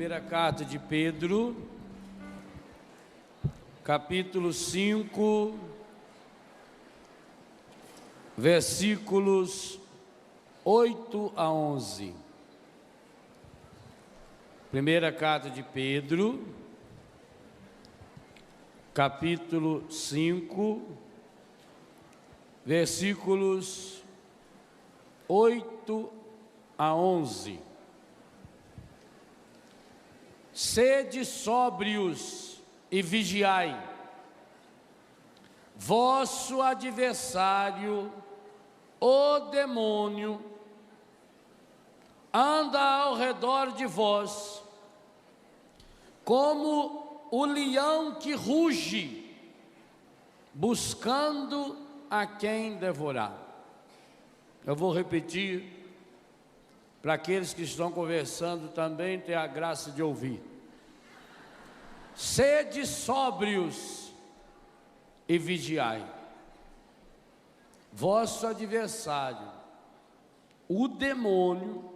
Primeira carta de Pedro, capítulo 5, versículos 8 a 11. Primeira carta de Pedro, capítulo 5, versículos 8 a 11. Sede sóbrios e vigiai. Vosso adversário, o demônio, anda ao redor de vós, como o leão que ruge, buscando a quem devorar. Eu vou repetir, para aqueles que estão conversando também ter a graça de ouvir. Sede sóbrios e vigiai. Vosso adversário, o demônio,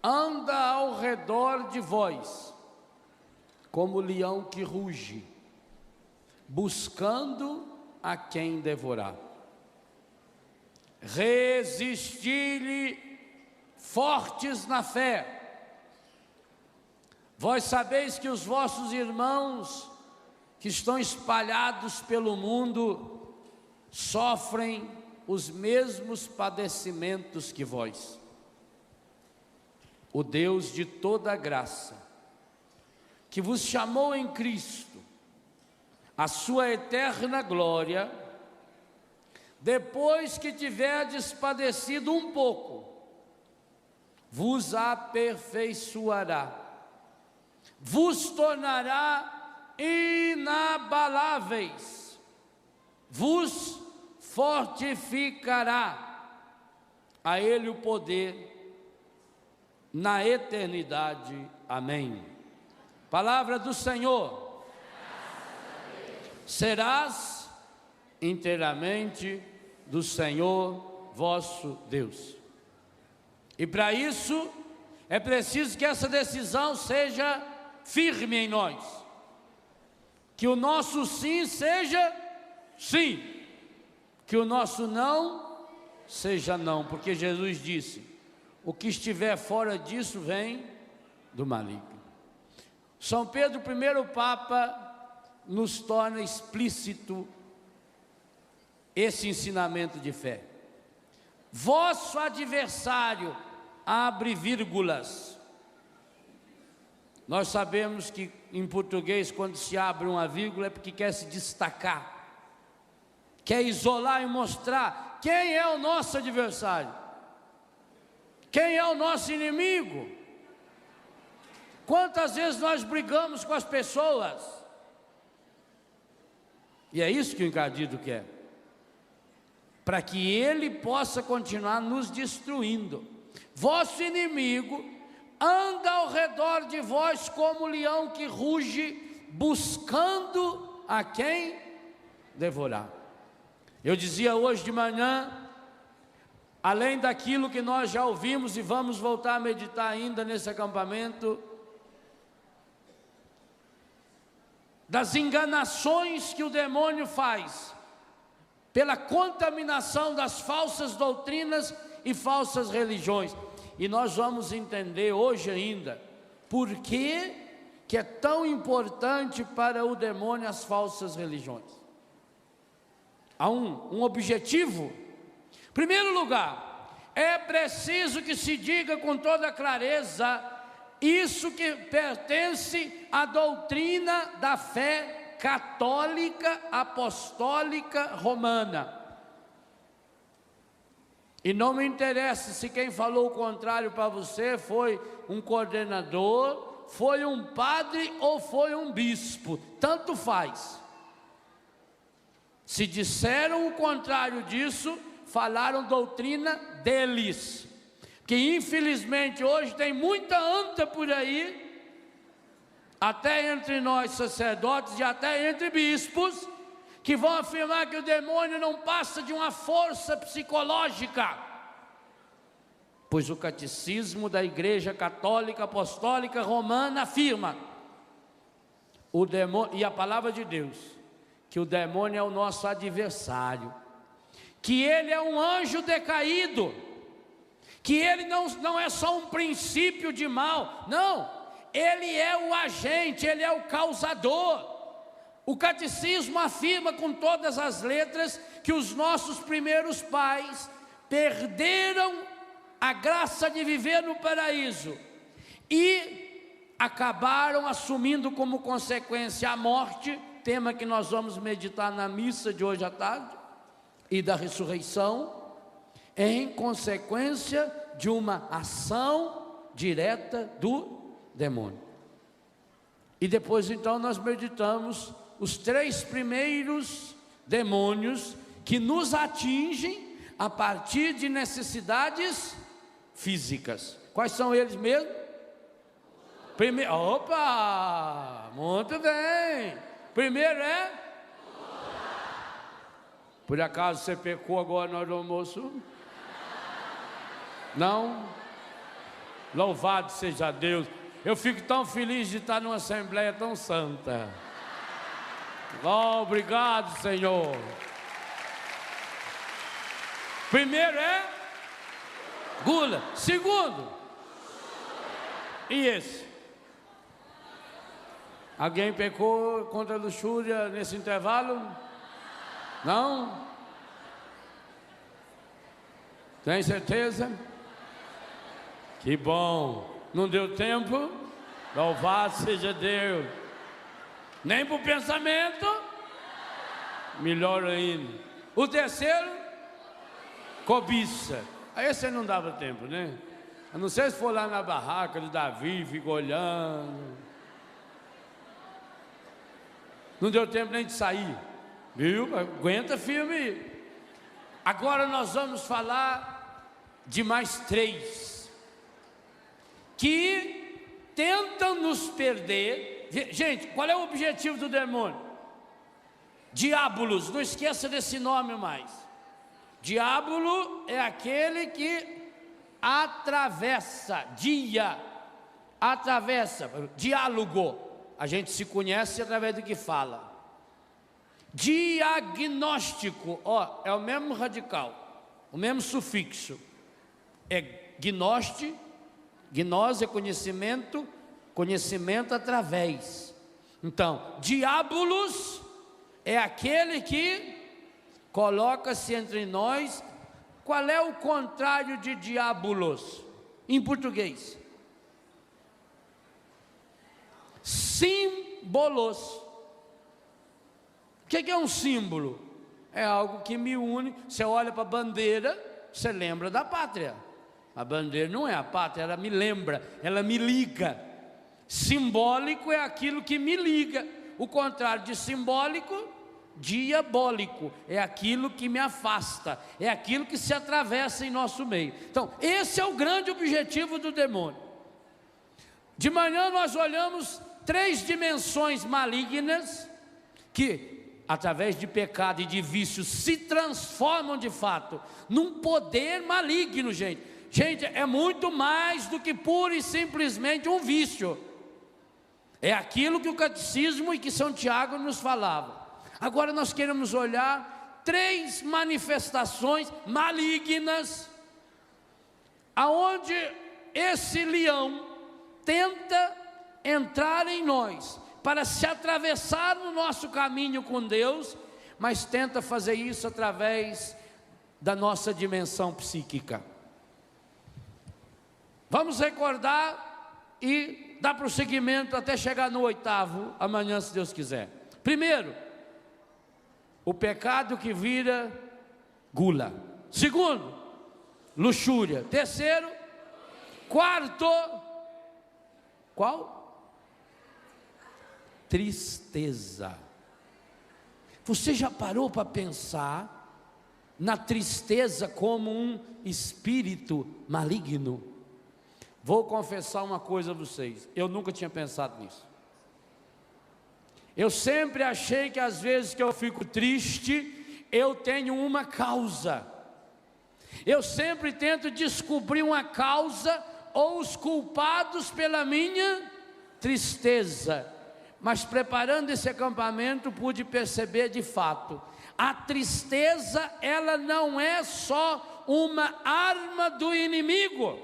anda ao redor de vós, como o leão que ruge, buscando a quem devorar. Resisti-lhe fortes na fé. Vós sabeis que os vossos irmãos que estão espalhados pelo mundo sofrem os mesmos padecimentos que vós. O Deus de toda graça, que vos chamou em Cristo a sua eterna glória, depois que tiverdes padecido um pouco, vos aperfeiçoará, vos tornará inabaláveis, vos fortificará. A Ele o poder na eternidade. Amém. Palavra do Senhor. Serás inteiramente do Senhor vosso Deus. E para isso é preciso que essa decisão seja firme em nós, que o nosso sim seja sim, que o nosso não seja não, porque Jesus disse: o que estiver fora disso vem do maligno. São Pedro, primeiro Papa, nos torna explícito esse ensinamento de fé. Vosso adversário, abre vírgulas. Nós sabemos que em português, quando se abre uma vírgula, é porque quer se destacar, quer isolar e mostrar quem é o nosso adversário, quem é o nosso inimigo. Quantas vezes nós brigamos com as pessoas, e é isso que o encardido quer, para que ele possa continuar nos destruindo. Vosso inimigo anda ao redor de vós como leão que ruge, buscando a quem devorar. Eu dizia hoje de manhã, além daquilo que nós já ouvimos e vamos voltar a meditar ainda nesse acampamento, das enganações que o demônio faz, pela contaminação das falsas doutrinas e falsas religiões. E nós vamos entender hoje ainda por que é tão importante para o demônio as falsas religiões. Há um objetivo. Em primeiro lugar, é preciso que se diga com toda clareza isso que pertence à doutrina da fé católica, apostólica, romana. E não me interessa se quem falou o contrário para você foi um coordenador, foi um padre ou foi um bispo, tanto faz. Se disseram o contrário disso, falaram doutrina deles. Porque infelizmente hoje tem muita anta por aí, até entre nós sacerdotes e até entre bispos, que vão afirmar que o demônio não passa de uma força psicológica. Pois o catecismo da Igreja Católica Apostólica Romana afirma, o demônio, e a palavra de Deus, que o demônio é o nosso adversário, que ele é um anjo decaído, que ele não é só um princípio de mal, não, ele é o agente, ele é o causador. O catecismo afirma com todas as letras que os nossos primeiros pais perderam a graça de viver no paraíso e acabaram assumindo como consequência a morte, tema que nós vamos meditar na missa de hoje à tarde, e da ressurreição, em consequência de uma ação direta do demônio. E depois então nós meditamos os 3 primeiros demônios que nos atingem a partir de necessidades físicas. Quais são eles mesmo? Primeiro, opa, muito bem. Primeiro é? Por acaso você pecou agora na hora do almoço? Não? Louvado seja Deus. Eu fico tão feliz de estar numa assembleia tão santa. Oh, obrigado, Senhor. Primeiro é gula. Segundo, e esse? Alguém pecou contra a luxúria nesse intervalo? Não? Tem certeza? Que bom. Não deu tempo? Louvado seja Deus. Nem para o pensamento? Melhor ainda. O terceiro? Cobiça. Aí esse não dava tempo, né? A não ser se for lá na barraca de Davi, fica olhando. Não deu tempo nem de sair. Viu? Aguenta firme. Agora nós vamos falar de mais 3 que tentam nos perder. Gente, qual é o objetivo do demônio? Diabolos, não esqueça desse nome mais. Diabolo é aquele que atravessa, diálogo. A gente se conhece através do que fala. Diagnóstico, ó, é o mesmo radical, o mesmo sufixo. É gnose é conhecimento, conhecimento através. Então, diabolos é aquele que coloca-se entre nós. Qual é o contrário de diabolos em português? Símbolos. O que é um símbolo? É algo que me une. Você olha para a bandeira, você lembra da pátria. A bandeira não é a pátria, ela me lembra, ela me liga. Simbólico é aquilo que me liga. O contrário de simbólico, diabólico, é aquilo que me afasta, é aquilo que se atravessa em nosso meio. Então, esse é o grande objetivo do demônio. De manhã nós olhamos 3 dimensões malignas que, através de pecado e de vício, se transformam de fato num poder maligno, gente. Gente, é muito mais do que pura e simplesmente um vício. É aquilo que o catecismo e que São Tiago nos falava. Agora nós queremos olhar 3 manifestações malignas, aonde esse leão tenta entrar em nós, para se atravessar no nosso caminho com Deus, mas tenta fazer isso através da nossa dimensão psíquica. Vamos recordar e dar prosseguimento até chegar no 8º, amanhã, se Deus quiser. Primeiro, o pecado que vira gula. Segundo, luxúria. Terceiro, quarto, qual? Tristeza. Você já parou para pensar na tristeza como um espírito maligno? Vou confessar uma coisa a vocês, eu nunca tinha pensado nisso. Eu sempre achei que às vezes que eu fico triste, eu tenho uma causa. Eu sempre tento descobrir uma causa ou os culpados pela minha tristeza. Mas preparando esse acampamento, pude perceber de fato, a tristeza, ela não é só uma arma do inimigo,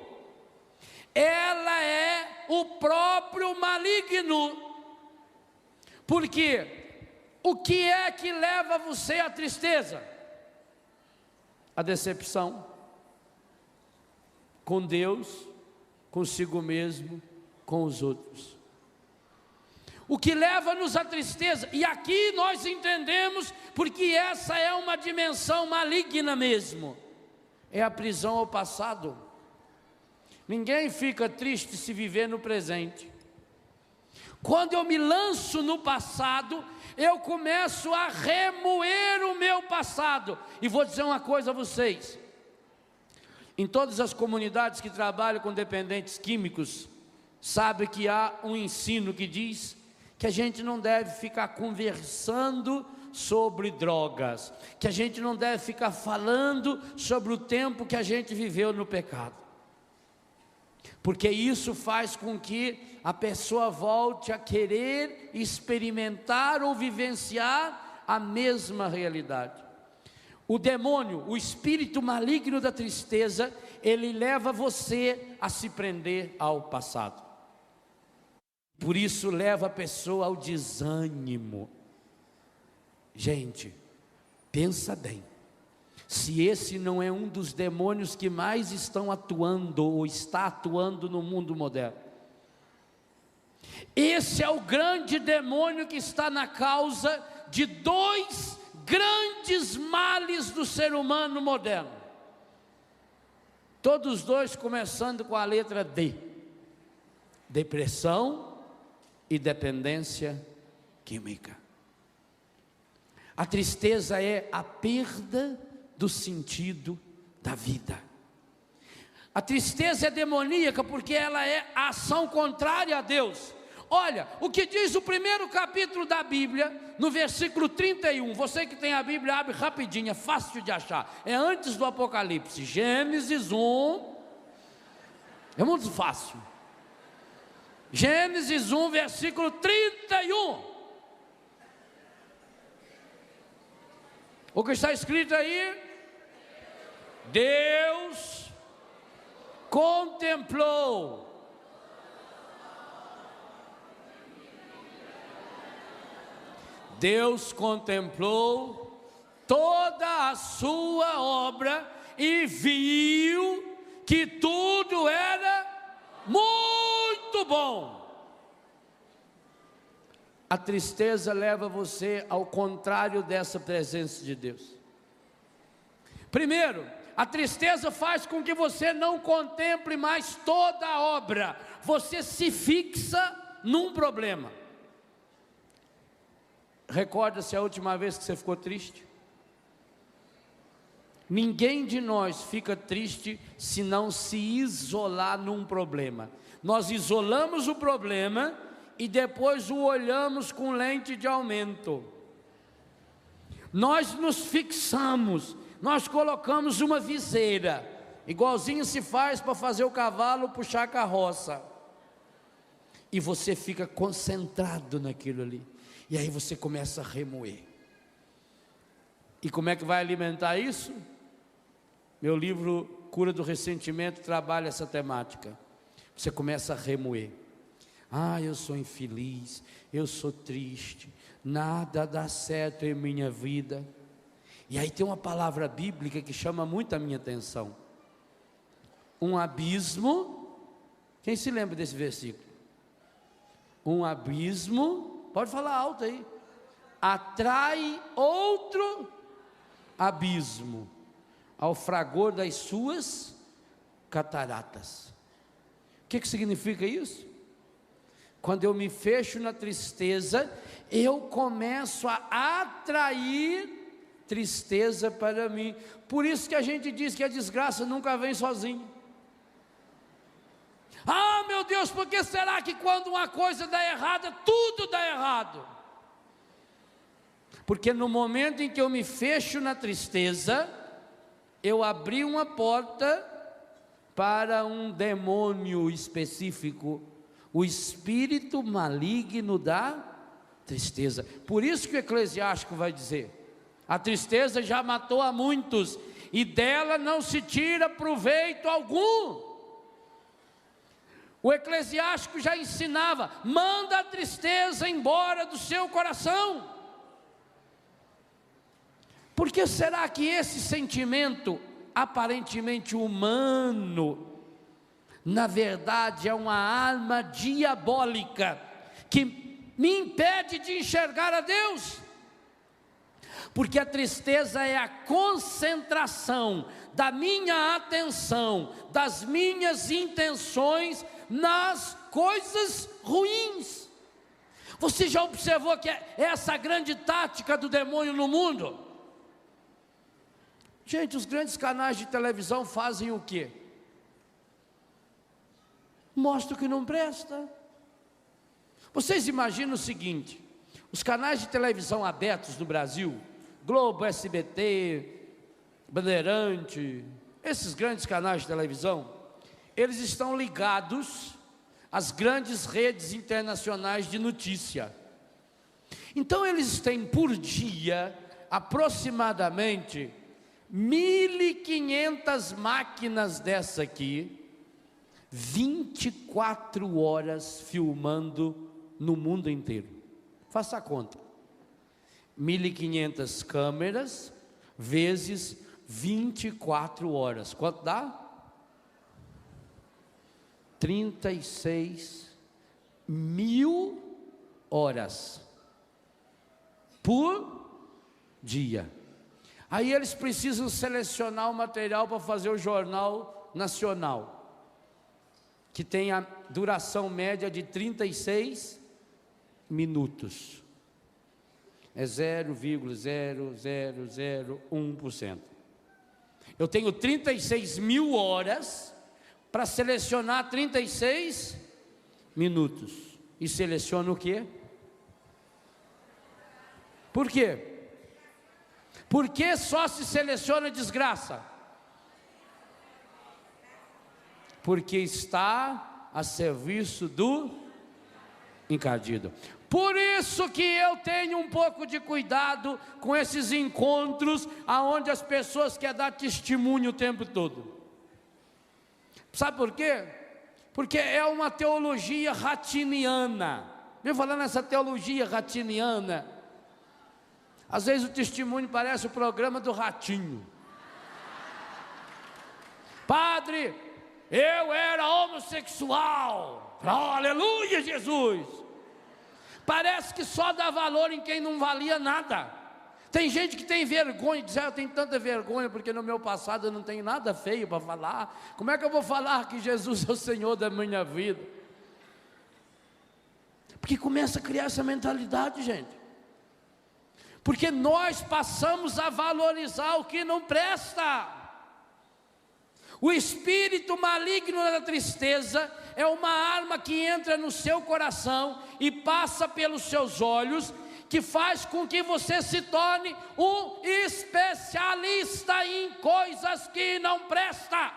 ela é o próprio maligno. Porque o que é que leva você à tristeza? A decepção com Deus, consigo mesmo, com os outros. O que leva-nos à tristeza, e aqui nós entendemos, porque essa é uma dimensão maligna mesmo, é a prisão ao passado. Ninguém fica triste se viver no presente. Quando eu me lanço no passado, eu começo a remoer o meu passado. E vou dizer uma coisa a vocês: em todas as comunidades que trabalham com dependentes químicos, sabe que há um ensino que diz que a gente não deve ficar conversando sobre drogas, que a gente não deve ficar falando sobre o tempo que a gente viveu no pecado, porque isso faz com que a pessoa volte a querer experimentar ou vivenciar a mesma realidade. O demônio, o espírito maligno da tristeza, ele leva você a se prender ao passado. Por isso leva a pessoa ao desânimo. Gente, pensa bem, se esse não é um dos demônios que mais estão atuando ou está atuando no mundo moderno. Esse é o grande demônio que está na causa de dois grandes males do ser humano moderno. Todos dois começando com a letra D: depressão e dependência química. A tristeza é a perda do sentido da vida. A tristeza é demoníaca porque ela é a ação contrária a Deus. Olha, o que diz o primeiro capítulo da Bíblia, no versículo 31, você que tem a Bíblia, abre rapidinho, é fácil de achar, é antes do Apocalipse, Gênesis 1, é muito fácil. Gênesis 1, versículo 31. O que está escrito aí? Deus contemplou toda a sua obra e viu que tudo era muito bom. A tristeza leva você ao contrário dessa presença de Deus. Primeiro, a tristeza faz com que você não contemple mais toda a obra, você se fixa num problema. Recorda-se a última vez que você ficou triste? Ninguém de nós fica triste se não se isolar num problema. Nós isolamos o problema e depois o olhamos com lente de aumento. Nós nos fixamos, nós colocamos uma viseira, igualzinho se faz para fazer o cavalo puxar a carroça. E você fica concentrado naquilo ali. E aí você começa a remoer. E como é que vai alimentar isso? Meu livro Cura do Ressentimento trabalha essa temática. Você começa a remoer. Ah, eu sou infeliz, eu sou triste, nada dá certo em minha vida. E aí tem uma palavra bíblica que chama muito a minha atenção. Um abismo. Quem se lembra desse versículo? Um abismo, pode falar alto aí, atrai outro abismo ao fragor das suas cataratas. O que significa isso? Quando eu me fecho na tristeza, eu começo a atrair tristeza para mim. Por isso que a gente diz que a desgraça nunca vem sozinha. Ah, meu Deus, por que será que quando uma coisa dá errada, tudo dá errado? Porque no momento em que eu me fecho na tristeza, eu abri uma porta para um demônio específico, o espírito maligno da tristeza. Por isso que o Eclesiástico vai dizer: a tristeza já matou a muitos, e dela não se tira proveito algum. O Eclesiástico já ensinava: manda a tristeza embora do seu coração. Por que será que esse sentimento aparentemente humano, na verdade é uma arma diabólica, que me impede de enxergar a Deus? Porque a tristeza é a concentração da minha atenção, das minhas intenções nas coisas ruins. Você já observou que é essa grande tática do demônio no mundo? Gente, os grandes canais de televisão fazem o quê? Mostram o que não presta. Vocês imaginam o seguinte: os canais de televisão abertos no Brasil, Globo, SBT, Bandeirante, esses grandes canais de televisão, eles estão ligados às grandes redes internacionais de notícia. Então eles têm por dia aproximadamente 1.500 máquinas dessa aqui, 24 horas filmando no mundo inteiro. Faça a conta: 1.500 câmeras vezes 24 horas, quanto dá? 36.000 horas por dia. Aí eles precisam selecionar o material para fazer o Jornal Nacional, que tem a duração média de 36 minutos. É 0,0001%. Eu tenho 36.000 horas para selecionar 36 minutos. E seleciono o quê? Por quê? Por que só se seleciona desgraça? Porque está a serviço do encardido. Por isso que eu tenho um pouco de cuidado com esses encontros aonde as pessoas querem dar testemunho o tempo todo. Sabe por quê? Porque é uma teologia ratiniana. Vem falando nessa teologia ratiniana. Às vezes o testemunho parece o programa do Ratinho. Padre, eu era homossexual. Oh, aleluia, Jesus. Parece que só dá valor em quem não valia nada. Tem gente que tem vergonha, diz: eu tenho tanta vergonha porque no meu passado eu não tenho nada feio para falar. Como é que eu vou falar que Jesus é o Senhor da minha vida? Porque começa a criar essa mentalidade, gente. Porque nós passamos a valorizar o que não presta. O espírito maligno da tristeza é uma arma que entra no seu coração e passa pelos seus olhos, que faz com que você se torne um especialista em coisas que não prestam.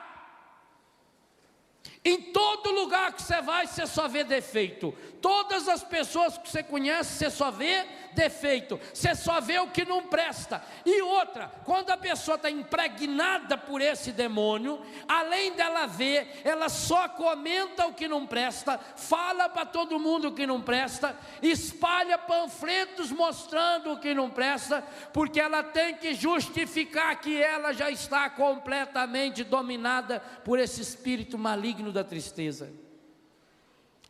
Em todo lugar que você vai, você só vê defeito. Todas as pessoas que você conhece, você só vê defeito. Você só vê o que não presta. E outra, quando a pessoa está impregnada por esse demônio, além dela ver, ela só comenta o que não presta, fala para todo mundo o que não presta, espalha panfletos mostrando o que não presta, porque ela tem que justificar que ela já está completamente dominada por esse espírito maligno da tristeza.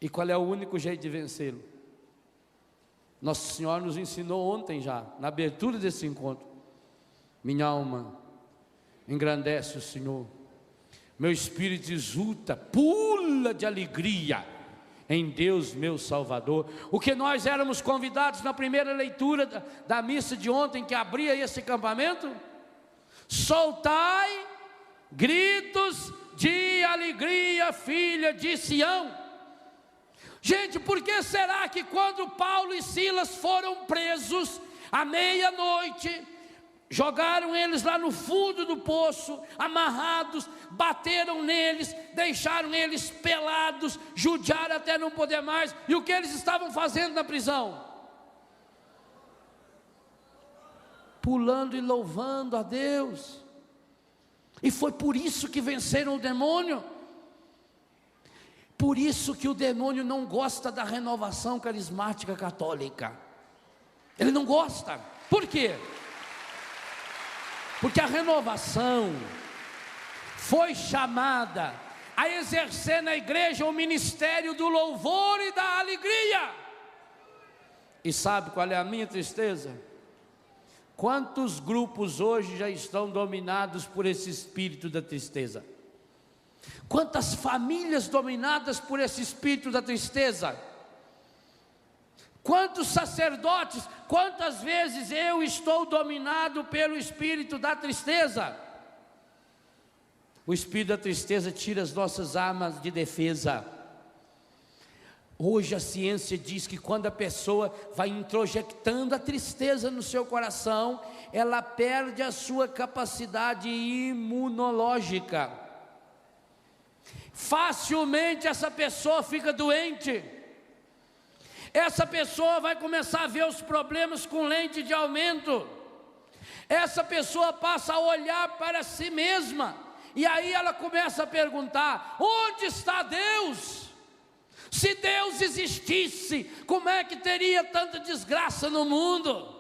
E qual é o único jeito de vencê-lo? Nosso Senhor nos ensinou ontem já, na abertura desse encontro: minha alma engrandece o Senhor, meu espírito exulta, pula de alegria em Deus meu Salvador. O que nós éramos convidados na primeira leitura da missa de ontem, que abria esse acampamento: soltai gritos de alegria, filha de Sião. Gente, por que será que quando Paulo e Silas foram presos à meia-noite, jogaram eles lá no fundo do poço, amarrados, bateram neles, deixaram eles pelados, judiaram até não poder mais. E o que eles estavam fazendo na prisão? Pulando e louvando a Deus. E foi por isso que venceram o demônio. Por isso que o demônio não gosta da renovação carismática católica. Ele não gosta. Por quê? Porque a renovação foi chamada a exercer na igreja o ministério do louvor e da alegria. E sabe qual é a minha tristeza? Quantos grupos hoje já estão dominados por esse espírito da tristeza? Quantas famílias dominadas por esse espírito da tristeza? Quantos sacerdotes, quantas vezes eu estou dominado pelo espírito da tristeza? O espírito da tristeza tira as nossas armas de defesa. Hoje a ciência diz que quando a pessoa vai introjectando a tristeza no seu coração, ela perde a sua capacidade imunológica. Facilmente essa pessoa fica doente. Essa pessoa vai começar a ver os problemas com lente de aumento. Essa pessoa passa a olhar para si mesma, e aí ela começa a perguntar: onde está Deus? Se Deus existisse, como é que teria tanta desgraça no mundo?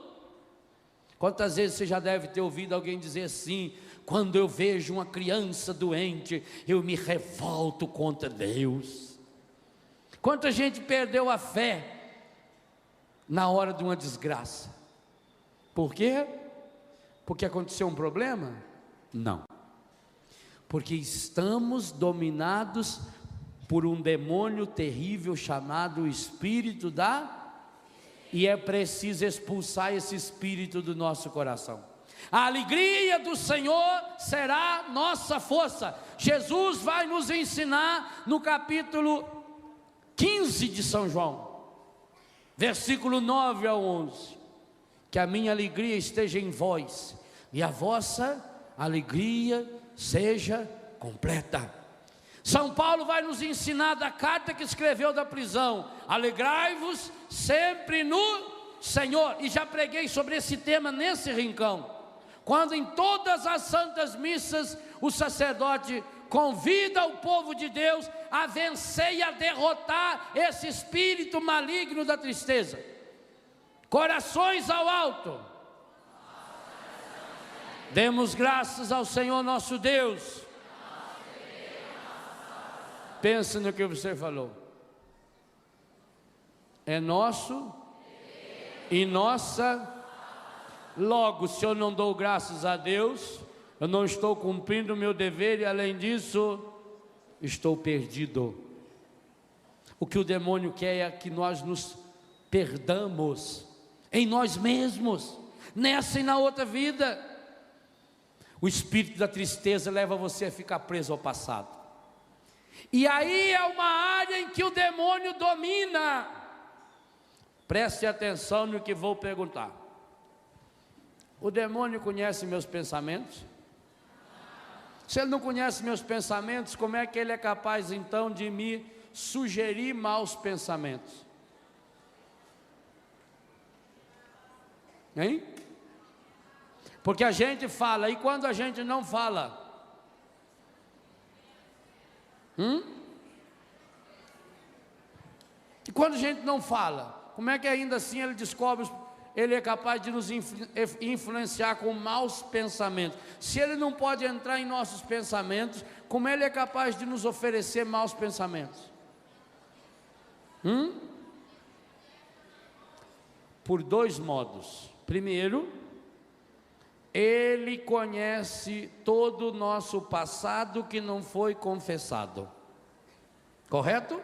Quantas vezes você já deve ter ouvido alguém dizer assim: quando eu vejo uma criança doente, eu me revolto contra Deus. Quanta gente perdeu a fé na hora de uma desgraça. Por quê? Porque aconteceu um problema? Não. Porque estamos dominados por um demônio terrível chamado espírito e é preciso expulsar esse espírito do nosso coração. A alegria do Senhor será nossa força. Jesus vai nos ensinar no capítulo 15 de São João, versículo 9 ao 11, que a minha alegria esteja em vós, e a vossa alegria seja completa. São Paulo vai nos ensinar da carta que escreveu da prisão: alegrai-vos sempre no Senhor. E já preguei sobre esse tema nesse rincão, quando em todas as santas missas o sacerdote convida o povo de Deus a vencer e a derrotar esse espírito maligno da tristeza. Corações ao alto. Demos graças ao Senhor nosso Deus. Pensa no que você falou. É nosso e nossa. Logo, se eu não dou graças a Deus, eu não estou cumprindo o meu dever, e além disso, estou perdido. O que o demônio quer é que nós nos perdamos em nós mesmos, nessa e na outra vida. O espírito da tristeza leva você a ficar preso ao passado, e aí é uma área em que o demônio domina. Preste atenção no que vou perguntar. O demônio conhece meus pensamentos? Se ele não conhece meus pensamentos, como é que ele é capaz então de me sugerir maus pensamentos? Hein? Porque a gente fala, e quando a gente não fala? E quando a gente não fala, como é que ainda assim ele descobre, ele é capaz de nos influenciar com maus pensamentos? Se ele não pode entrar em nossos pensamentos, como ele é capaz de nos oferecer maus pensamentos? Por dois modos. Primeiro, ele conhece todo o nosso passado que não foi confessado. Correto?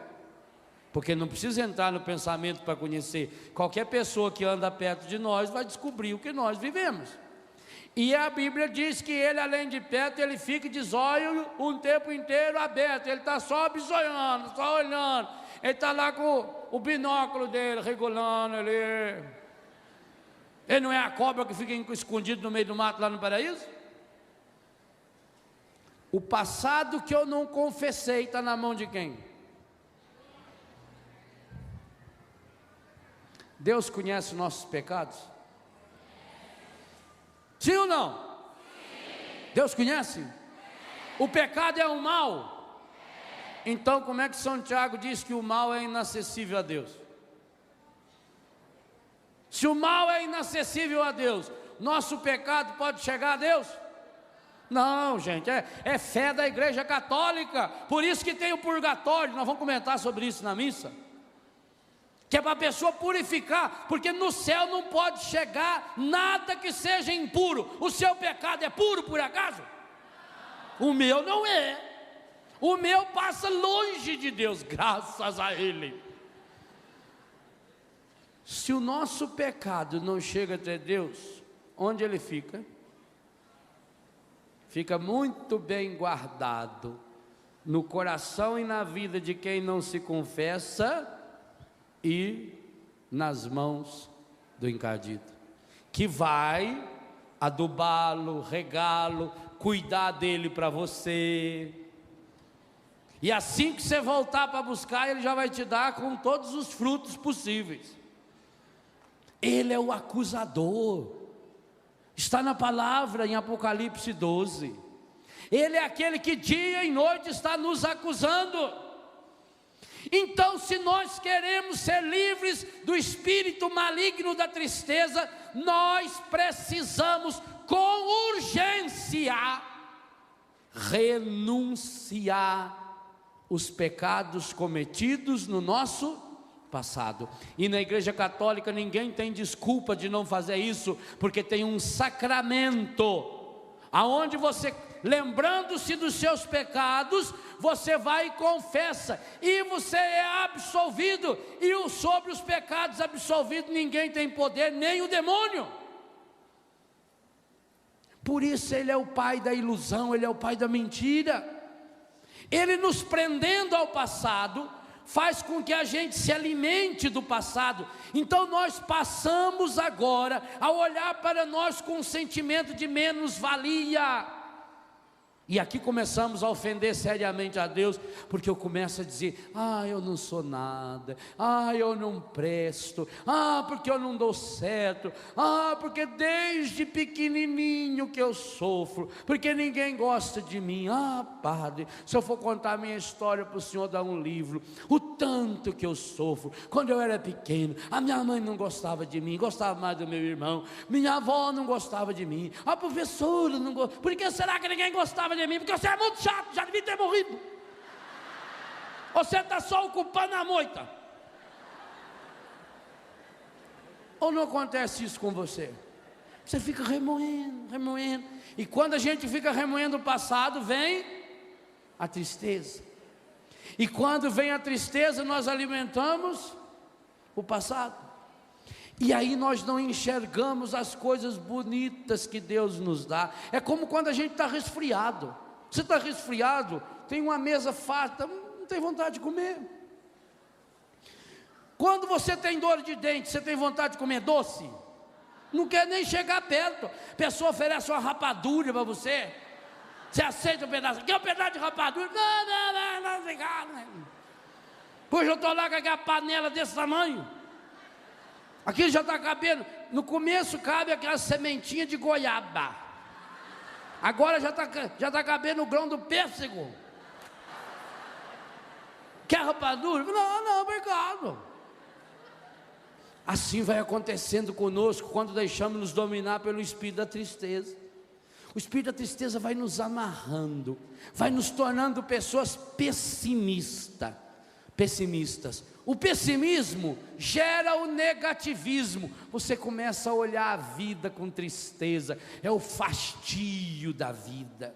Porque não precisa entrar no pensamento para conhecer. Qualquer pessoa que anda perto de nós vai descobrir o que nós vivemos. E a Bíblia diz que ele, além de perto, ele fica de zóio um tempo inteiro aberto. Ele está só bisoiando, só olhando. Ele está lá com o binóculo dele, regulando ali. Ele não é a cobra que fica escondido no meio do mato lá no paraíso? O passado que eu não confessei está na mão de quem? Deus conhece os nossos pecados? Sim ou não? Sim. Deus conhece? O pecado é um mal. Então como é que São Tiago diz que o mal é inacessível a Deus? Se o mal é inacessível a Deus, nosso pecado pode chegar a Deus? Não, gente, é fé da Igreja Católica. Por isso que tem o purgatório. Nós vamos comentar sobre isso na missa, que é para a pessoa purificar, porque no céu não pode chegar nada que seja impuro. O seu pecado é puro por acaso? O meu não é. O meu passa longe de Deus, graças a Ele. Se o nosso pecado não chega até Deus, onde ele fica? Fica muito bem guardado no coração e na vida de quem não se confessa e nas mãos do encardido, que vai adubá-lo, regá-lo, cuidar dele para você. E assim que você voltar para buscar, ele já vai te dar com todos os frutos possíveis. Ele é o acusador. Está na palavra em Apocalipse 12. Ele é aquele que dia e noite está nos acusando. Então, se nós queremos ser livres do espírito maligno da tristeza, nós precisamos com urgência renunciar os pecados cometidos no nosso passado. E na Igreja Católica ninguém tem desculpa de não fazer isso, porque tem um sacramento aonde você, lembrando-se dos seus pecados, você vai e confessa, e você é absolvido. E sobre os pecados absolvidos ninguém tem poder, nem o demônio. Por isso ele é o pai da ilusão, ele é o pai da mentira. Ele nos prendendo ao passado faz com que a gente se alimente do passado. Então nós passamos agora a olhar para nós com um sentimento de menos-valia. E aqui começamos a ofender seriamente a Deus, porque eu começo a dizer: eu não sou nada, eu não presto, porque eu não dou certo, porque desde pequenininho que eu sofro, porque ninguém gosta de mim. Padre, se eu for contar a minha história para o senhor dar um livro, o tanto que eu sofro. Quando eu era pequeno, a minha mãe não gostava de mim, gostava mais do meu irmão, minha avó não gostava de mim, a professora não gostava. Por que será que ninguém gostava de mim? Porque você é muito chato, já devia ter morrido. Você está só ocupando a moita. Ou não acontece isso com você? Você fica remoendo. E quando a gente fica remoendo o passado, vem a tristeza. E quando vem a tristeza, nós alimentamos o passado. E aí nós não enxergamos as coisas bonitas que Deus nos dá. É como quando a gente está resfriado. Você está resfriado, tem uma mesa farta, não tem vontade de comer. Quando você tem dor de dente, você tem vontade de comer doce? Não quer nem chegar perto. A pessoa oferece uma rapadura para você. Você aceita um pedaço? Quer um pedaço de rapadura? Não, não. Pois eu estou lá com aquela panela desse tamanho. Aqui já está cabendo. No começo cabe aquela sementinha de goiaba. Agora já está cabendo o grão do pêssego. Quer rapadura? Não, obrigado. Assim vai acontecendo conosco quando deixamos nos dominar pelo espírito da tristeza. O espírito da tristeza vai nos amarrando, vai nos tornando pessoas pessimistas. O pessimismo gera o negativismo. Você começa a olhar a vida com tristeza, é o fastio da vida.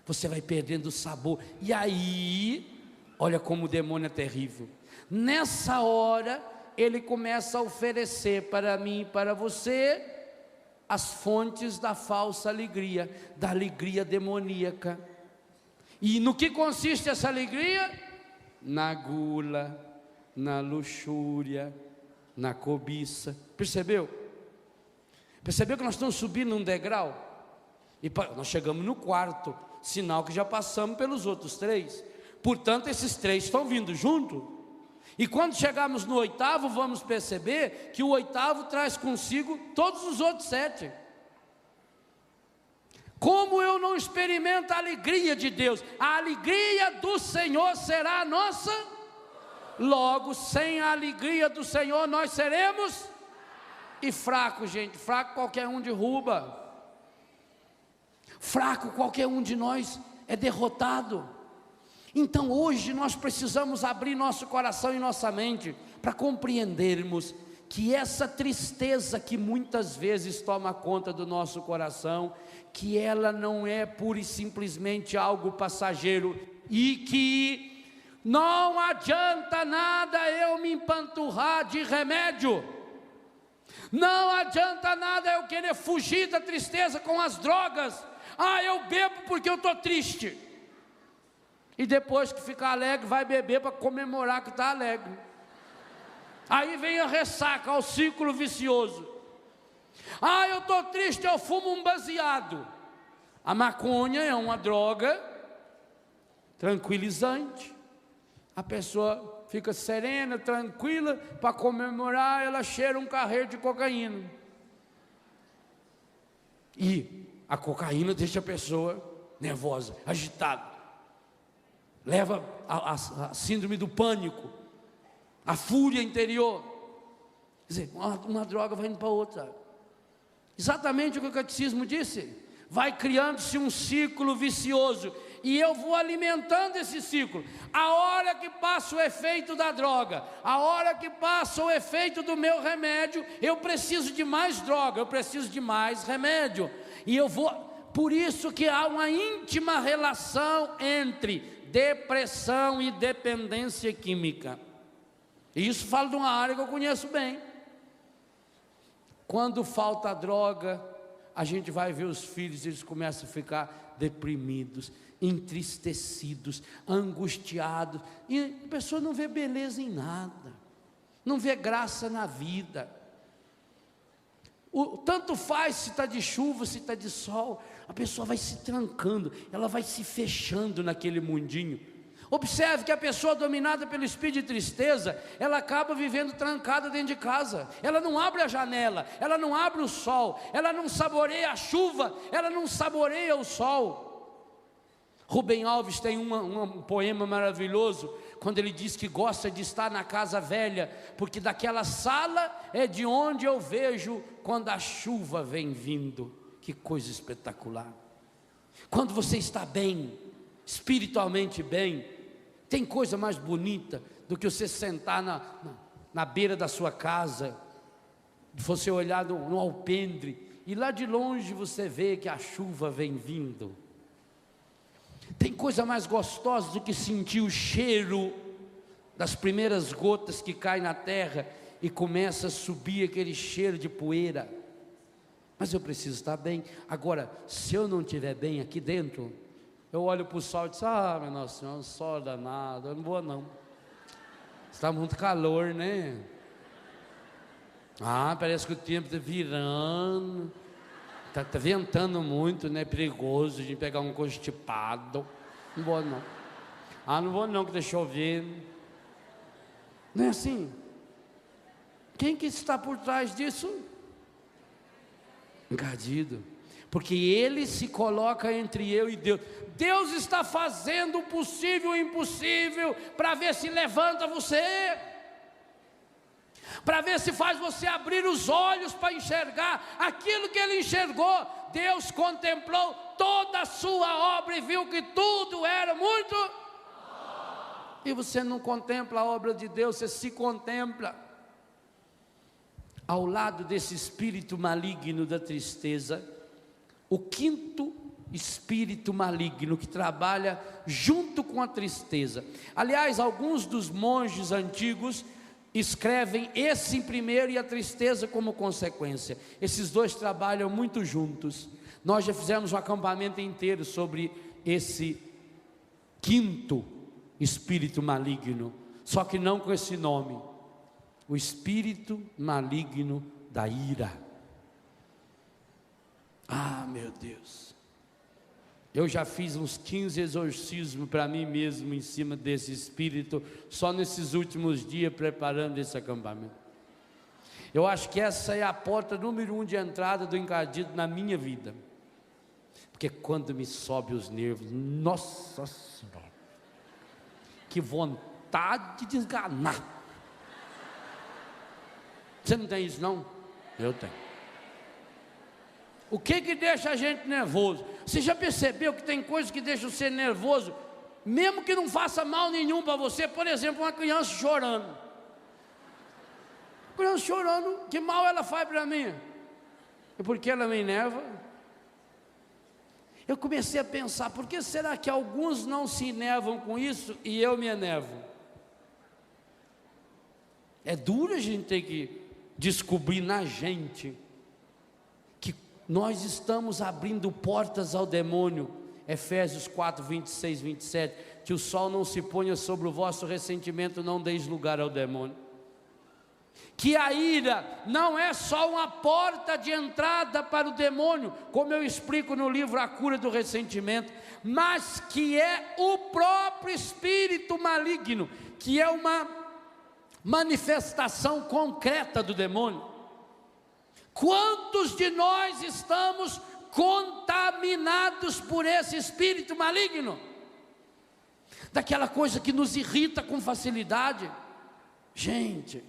Você vai perdendo o sabor. E aí, olha como o demônio é terrível. Nessa hora, ele começa a oferecer para mim e para você as fontes da falsa alegria, da alegria demoníaca. E no que consiste essa alegria? Na gula, na luxúria, na cobiça. Percebeu? Percebeu que nós estamos subindo um degrau? E nós chegamos no quarto, sinal que já passamos pelos outros 3. Portanto, esses 3 estão vindo junto. E quando chegarmos no 8º, vamos perceber que o 8º traz consigo todos os outros 7. Como eu não experimento a alegria de Deus? A alegria do Senhor será a nossa. Logo, sem a alegria do Senhor, nós seremos e fraco, gente. Fraco qualquer um derruba. Fraco qualquer um de nós é derrotado. Então hoje nós precisamos abrir nosso coração e nossa mente para compreendermos que essa tristeza que muitas vezes toma conta do nosso coração, que ela não é pura e simplesmente algo passageiro, e que não adianta nada eu me empanturrar de remédio, não adianta nada eu querer fugir da tristeza com as drogas. Eu bebo porque eu estou triste, e depois que ficar alegre vai beber para comemorar que está alegre. Aí vem a ressaca, o ciclo vicioso. Eu estou triste, eu fumo um baseado. A maconha é uma droga tranquilizante. A pessoa fica serena, tranquila, para comemorar ela cheira um carreiro de cocaína. E a cocaína deixa a pessoa nervosa, agitada. Leva a síndrome do pânico, a fúria interior. Quer dizer, uma droga vai indo para outra. Exatamente o que o catecismo disse. Vai criando-se um ciclo vicioso, e eu vou alimentando esse ciclo. A hora que passa o efeito da droga, a hora que passa o efeito do meu remédio, eu preciso de mais droga, eu preciso de mais remédio. E eu vou, por isso que há uma íntima relação entre depressão e dependência química. E isso fala de uma área que eu conheço bem. Quando falta a droga, a gente vai ver os filhos, eles começam a ficar deprimidos, entristecidos, angustiados, e a pessoa não vê beleza em nada, não vê graça na vida. Tanto faz se está de chuva, se está de sol, a pessoa vai se trancando, ela vai se fechando naquele mundinho. Observe que a pessoa dominada pelo espírito de tristeza, ela acaba vivendo trancada dentro de casa. Ela não abre a janela, ela não abre o sol, ela não saboreia a chuva, ela não saboreia o sol. Rubem Alves tem um poema maravilhoso, quando ele diz que gosta de estar na casa velha, porque daquela sala é de onde eu vejo quando a chuva vem vindo. Que coisa espetacular! Quando você está bem, espiritualmente bem, tem coisa mais bonita do que você sentar na beira da sua casa, você olhar no alpendre, e lá de longe você vê que a chuva vem vindo. Tem coisa mais gostosa do que sentir o cheiro das primeiras gotas que caem na terra e começa a subir aquele cheiro de poeira. Mas eu preciso estar bem. Agora, se eu não estiver bem aqui dentro, eu olho para o sol e digo: meu Nossa Senhora, um sol danado, eu não vou não. Está muito calor, né? Parece que o tempo está virando. Está ventando muito, né? Perigoso de pegar um constipado. Não vou não. Não vou não, que está chovendo. Não é assim? Quem que está por trás disso? Encardido. Porque ele se coloca entre eu e Deus. Deus está fazendo o possível e o impossível para ver se levanta você, para ver se faz você abrir os olhos para enxergar aquilo que ele enxergou. Deus contemplou toda a sua obra e viu que tudo era muito. E você não contempla a obra de Deus, você se contempla. Ao lado desse espírito maligno da tristeza, o quinto espírito maligno que trabalha junto com a tristeza. Aliás, alguns dos monges antigos escrevem esse em primeiro e a tristeza como consequência. Esses dois trabalham muito juntos. Nós já fizemos um acampamento inteiro sobre esse quinto espírito maligno, só que não com esse nome: o espírito maligno da ira. Ah, meu Deus, eu já fiz uns 15 exorcismos para mim mesmo em cima desse espírito, só nesses últimos dias preparando esse acampamento. Eu acho que essa é a porta número 1 de entrada do encardido na minha vida, porque quando me sobe os nervos, nossa Senhora, que vontade de esganar. Você não tem isso não? Eu tenho. O que deixa a gente nervoso? Você já percebeu que tem coisas que deixam você nervoso, mesmo que não faça mal nenhum para você? Por exemplo, uma criança chorando. Criança chorando, que mal ela faz para mim? E por que ela me enerva? Eu comecei a pensar, por que será que alguns não se enervam com isso e eu me enervo? É duro a gente ter que descobrir na gente que nós estamos abrindo portas ao demônio. Efésios 4, 26, 27, que o sol não se ponha sobre o vosso ressentimento, não deis lugar ao demônio. Que a ira não é só uma porta de entrada para o demônio, como eu explico no livro A Cura do Ressentimento, mas que é o próprio espírito maligno, que é uma manifestação concreta do demônio. Quantos de nós estamos contaminados por esse espírito maligno? Daquela coisa que nos irrita com facilidade. Gente,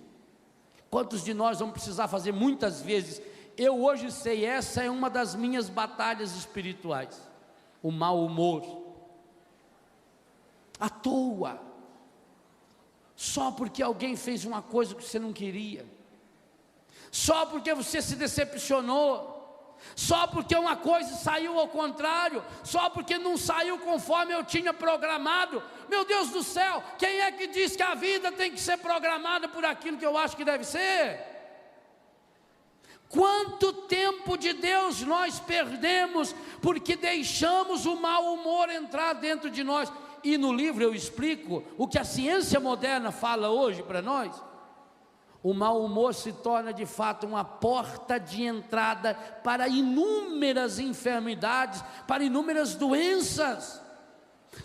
quantos de nós vamos precisar fazer muitas vezes? Eu hoje sei, essa é uma das minhas batalhas espirituais. O mau humor. À toa. Só porque alguém fez uma coisa que você não queria. Só porque você se decepcionou. Só porque uma coisa saiu ao contrário. Só porque não saiu conforme eu tinha programado. Meu Deus do céu, quem é que diz que a vida tem que ser programada por aquilo que eu acho que deve ser? Quanto tempo de Deus nós perdemos porque deixamos o mau humor entrar dentro de nós? E no livro eu explico o que a ciência moderna fala hoje para nós. O mau humor se torna de fato uma porta de entrada para inúmeras enfermidades, para inúmeras doenças.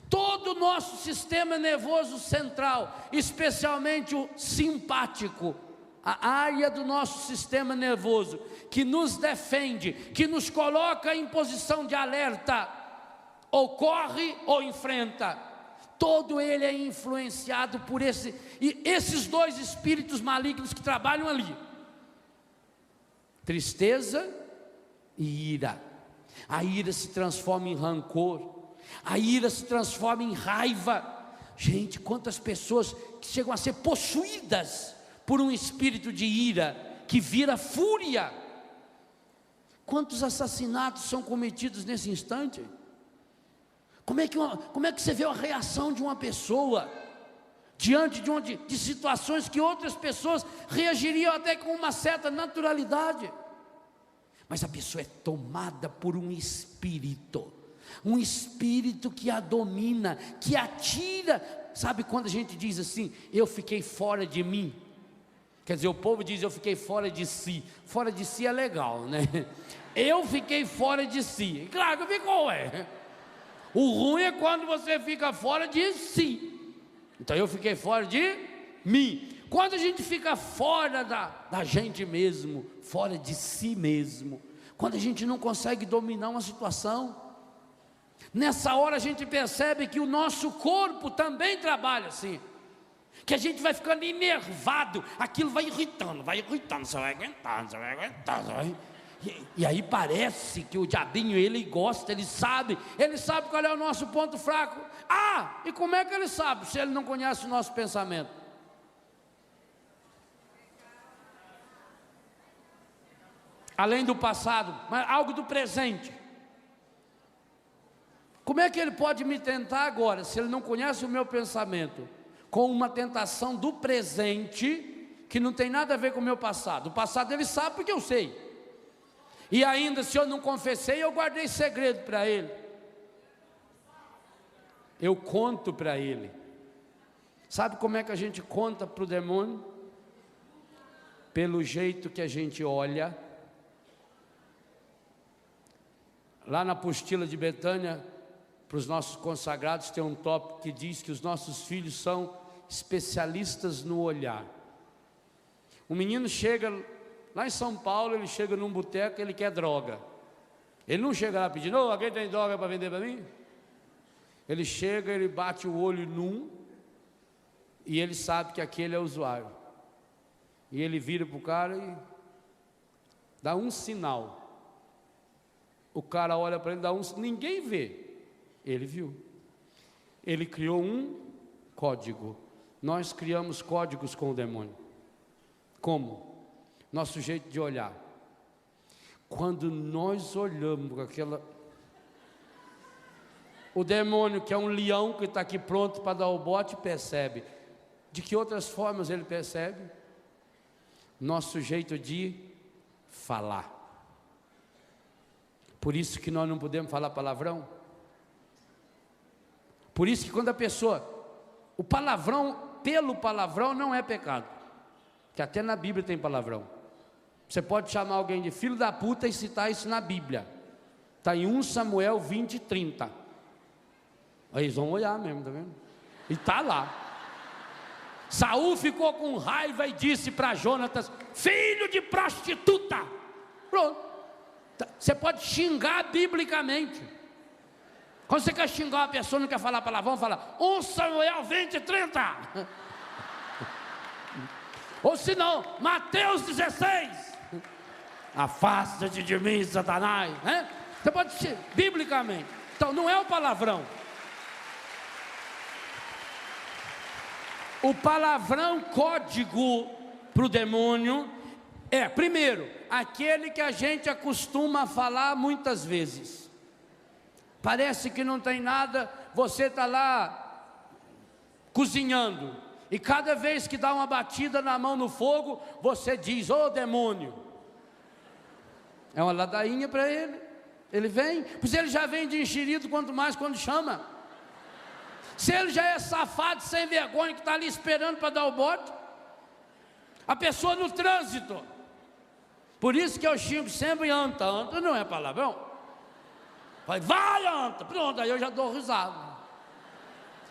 Todo o nosso sistema nervoso central, especialmente o simpático, a área do nosso sistema nervoso, que nos defende, que nos coloca em posição de alerta, ou corre ou enfrenta. Todo ele é influenciado por esses dois espíritos malignos que trabalham ali: tristeza e ira. A ira se transforma em rancor, a ira se transforma em raiva. Gente, quantas pessoas que chegam a ser possuídas por um espírito de ira, que vira fúria. Quantos assassinatos são cometidos nesse instante? Como é que você vê a reação de uma pessoa diante de situações que outras pessoas reagiriam até com uma certa naturalidade? Mas a pessoa é tomada por um espírito que a domina, que a tira. Sabe quando a gente diz assim, eu fiquei fora de mim? Quer dizer, o povo diz, eu fiquei fora de si. Fora de si é legal, né? Eu fiquei fora de si. Claro que ficou, O ruim é quando você fica fora de si. Então eu fiquei fora de mim. Quando a gente fica fora da gente mesmo, fora de si mesmo, quando a gente não consegue dominar uma situação, nessa hora a gente percebe que o nosso corpo também trabalha assim, que a gente vai ficando enervado, aquilo vai irritando, você vai aguentar, E aí parece que o diabinho, ele gosta, ele sabe qual é o nosso ponto fraco. E como é que ele sabe, se ele não conhece o nosso pensamento? Além do passado, mas algo do presente. Como é que ele pode me tentar agora, se ele não conhece o meu pensamento, com uma tentação do presente, que não tem nada a ver com o meu passado? O passado ele sabe porque eu sei. E ainda, se eu não confessei, eu guardei segredo para ele. Eu conto para ele. Sabe como é que a gente conta para o demônio? Pelo jeito que a gente olha, Lá na apostila de Betânia, para os nossos consagrados, tem um tópico que diz que os nossos filhos são especialistas no olhar. O menino chega, lá em São Paulo, ele chega num boteco, ele quer droga. Ele não chega lá pedindo, oh, alguém tem droga para vender para mim? Ele chega, ele bate o olho num, e ele sabe que aquele é o usuário. E ele vira para o cara e dá um sinal. O cara olha para ele, dá um sinal, ninguém vê. Ele viu. Ele criou um código. Nós criamos códigos com o demônio. Como? Nosso jeito de olhar. Quando nós olhamos com aquela... O demônio, que é um leão que está aqui pronto para dar o bote, percebe. De que outras formas ele percebe? Nosso jeito de falar. Por isso que nós não podemos falar palavrão. Por isso que quando a pessoa... O palavrão, pelo palavrão, não é pecado. Que até na Bíblia tem palavrão. Você pode chamar alguém de filho da puta e citar isso na Bíblia. Está em 1 Samuel 20:30. Aí eles vão olhar mesmo, tá vendo? E está lá. Saul ficou com raiva e disse para Jonatas: filho de prostituta. Pronto. Você pode xingar biblicamente. Quando você quer xingar uma pessoa, não quer falar palavrão, fala 1 Samuel 20:30. Ou se não, Mateus 16. Afasta-te de mim, Satanás, né? Você pode xingar biblicamente. Então não é o palavrão. O palavrão código para o demônio é, primeiro, aquele que a gente acostuma a falar muitas vezes. Parece que não tem nada, você está lá cozinhando, e cada vez que dá uma batida na mão no fogo, você diz, ô demônio. É uma ladainha para ele, ele vem, pois ele já vem de enxerido, quanto mais quando chama. Se ele já é safado, sem vergonha, que está ali esperando para dar o bote. A pessoa no trânsito. Por isso que eu xingo sempre anta. Anta não é palavrão. Vai anta. Pronto, aí eu já dou risada.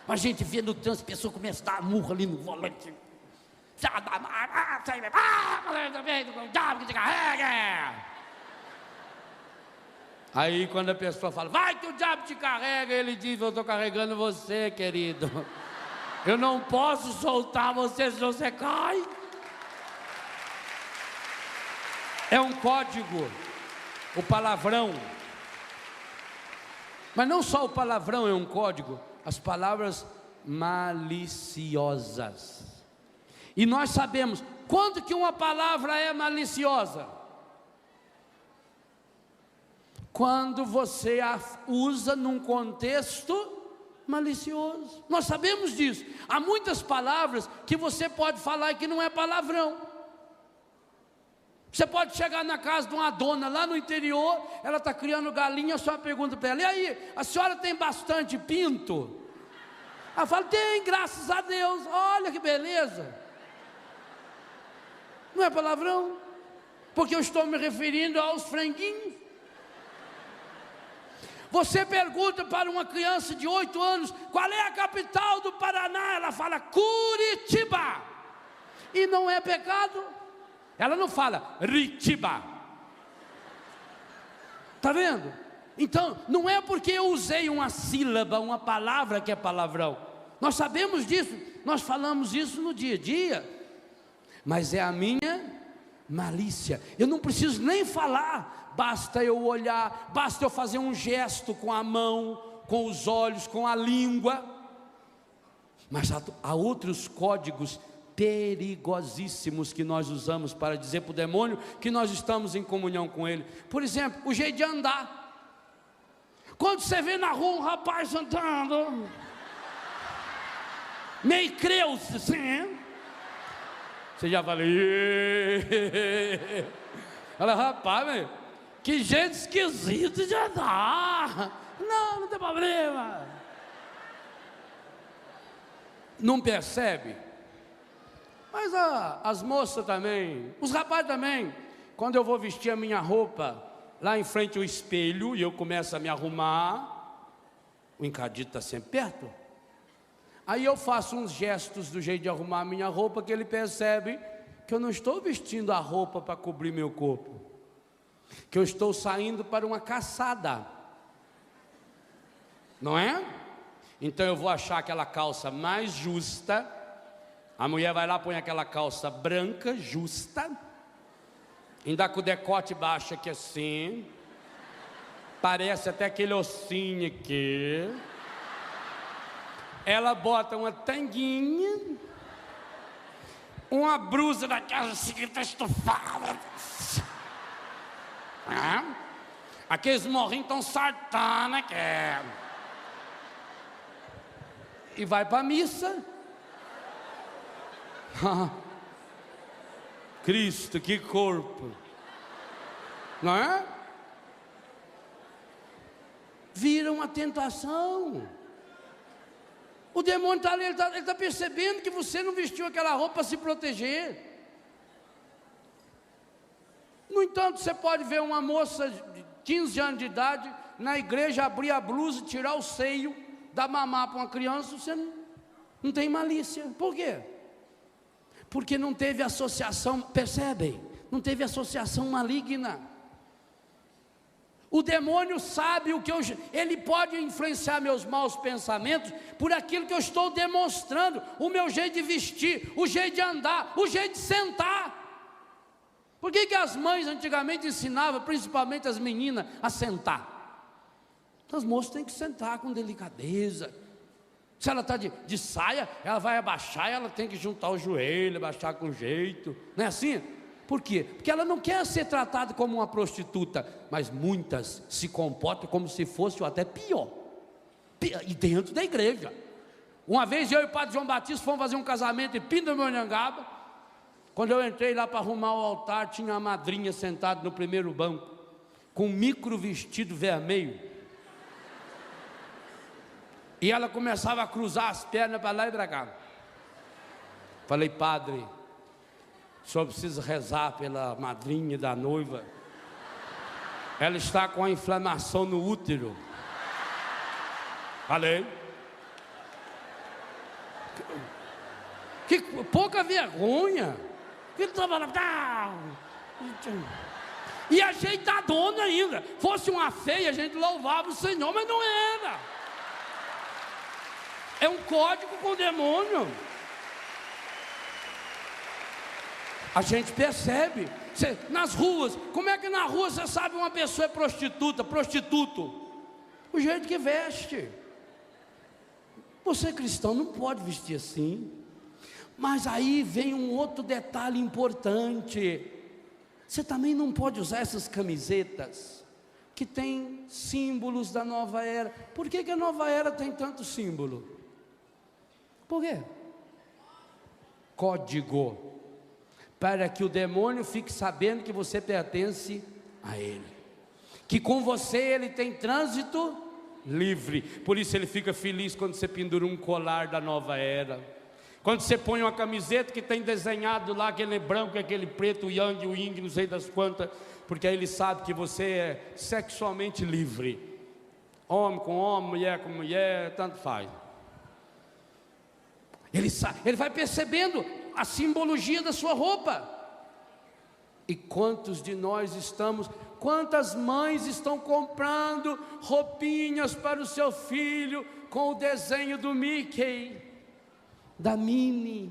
Mas a gente vê no trânsito, a pessoa começa a dar murra ali no volante. Diabo que te carrega. Aí quando a pessoa fala, vai que o diabo te carrega, ele diz, eu estou carregando você, querido. Eu não posso soltar você, senão você cai. É um código, o palavrão. Mas não só o palavrão é um código, as palavras maliciosas. E nós sabemos, quando que uma palavra é maliciosa? Quando você a usa num contexto malicioso. Nós sabemos disso. Há muitas palavras que você pode falar que não é palavrão. Você pode chegar na casa de uma dona lá no interior, ela está criando galinha, só pergunta para ela, e aí, a senhora tem bastante pinto? Ela fala, tem, graças a Deus, olha que beleza. Não é palavrão? Porque eu estou me referindo aos franguinhos. Você pergunta para uma criança de 8 anos, qual é a capital do Paraná? Ela fala, Curitiba. E não é pecado. Ela não fala, Ritiba. Está vendo? Então, não é porque eu usei uma sílaba, uma palavra que é palavrão. Nós sabemos disso, nós falamos isso no dia a dia. Mas é a minha malícia. Eu não preciso nem falar. Basta eu olhar, basta eu fazer um gesto com a mão, com os olhos, com a língua. Mas há outros códigos perigosíssimos que nós usamos para dizer para o demônio que nós estamos em comunhão com ele. Por exemplo, o jeito de andar. Quando você vê na rua um rapaz andando, meio creu-se assim, você já fala, olha rapaz, meu, que jeito esquisito de andar. Não tem problema. Não percebe? Mas as moças também, os rapazes também. Quando eu vou vestir a minha roupa lá em frente ao espelho e eu começo a me arrumar, o encardido está sempre perto. Aí eu faço uns gestos do jeito de arrumar a minha roupa, que ele percebe que eu não estou vestindo a roupa para cobrir meu corpo, que eu estou saindo para uma caçada, não é? Então eu vou achar aquela calça mais justa. A mulher vai lá, põe aquela calça branca, justa, ainda com o decote baixo aqui assim, parece até aquele ossinho aqui. Ela bota uma tanguinha, uma blusa daquela assim que está estufada, aqueles morrinhos tão sartana que é, e vai para a missa. Cristo, que corpo, não é? Vira uma tentação. O demônio está ali, ele está percebendo que você não vestiu aquela roupa para se proteger. No entanto, você pode ver uma moça de 15 anos de idade na igreja abrir a blusa e tirar o seio, dar mamar para uma criança, você não tem malícia. Por quê? Porque não teve associação, percebem? Não teve associação maligna. O demônio sabe o que ele pode influenciar meus maus pensamentos por aquilo que eu estou demonstrando, o meu jeito de vestir, o jeito de andar, o jeito de sentar. Por que as mães antigamente ensinavam, principalmente as meninas, a sentar? As moças têm que sentar com delicadeza. Se ela está de saia, ela vai abaixar, ela tem que juntar o joelho, abaixar com jeito, não é assim? Por quê? Porque ela não quer ser tratada como uma prostituta, mas muitas se comportam como se fosse ou até pior, e dentro da igreja. Uma vez eu e o padre João Batista fomos fazer um casamento em Pindamonhangaba. Quando eu entrei lá para arrumar o altar, tinha a madrinha sentada no primeiro banco, com um micro vestido vermelho, e ela começava a cruzar as pernas para lá e para cá. Falei: padre, o senhor precisa rezar pela madrinha da noiva, ela está com a inflamação no útero. Falei. Que pouca vergonha. Ele estava lá, e ajeitadona ainda. Fosse uma feia, a gente louvava o Senhor, mas não era. É um código com o demônio. A gente percebe. Nas ruas, como é que na rua você sabe uma pessoa é prostituta, prostituto? O jeito que veste. Você cristão não pode vestir assim. Mas aí vem um outro detalhe importante. Você também não pode usar essas camisetas que tem símbolos da nova era. Por que a nova era tem tanto símbolo? Por quê? Código. Para que o demônio fique sabendo que você pertence a ele, que com você ele tem trânsito livre. Por isso ele fica feliz quando você pendura um colar da nova era, quando você põe uma camiseta que tem desenhado lá aquele branco, aquele preto, o yang, o yin, não sei das quantas, porque aí ele sabe que você é sexualmente livre. Homem com homem, mulher com mulher, tanto faz. Ele vai percebendo a simbologia da sua roupa. E quantos de nós quantas mães estão comprando roupinhas para o seu filho com o desenho do Mickey, da Minnie,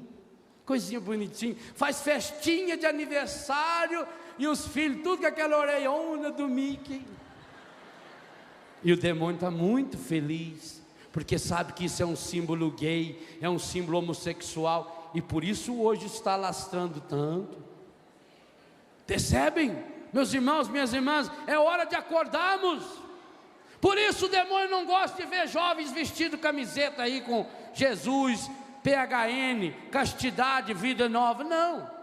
coisinha bonitinha, faz festinha de aniversário e os filhos tudo com aquela orelhona do Mickey. E o demônio está muito feliz, porque sabe que isso é um símbolo gay, é um símbolo homossexual, e por isso hoje está lastrando tanto. Percebem, meus irmãos, minhas irmãs? É hora de acordarmos. Por isso o demônio não gosta de ver jovens vestidos camiseta aí com Jesus, PHN, castidade, vida nova. Não.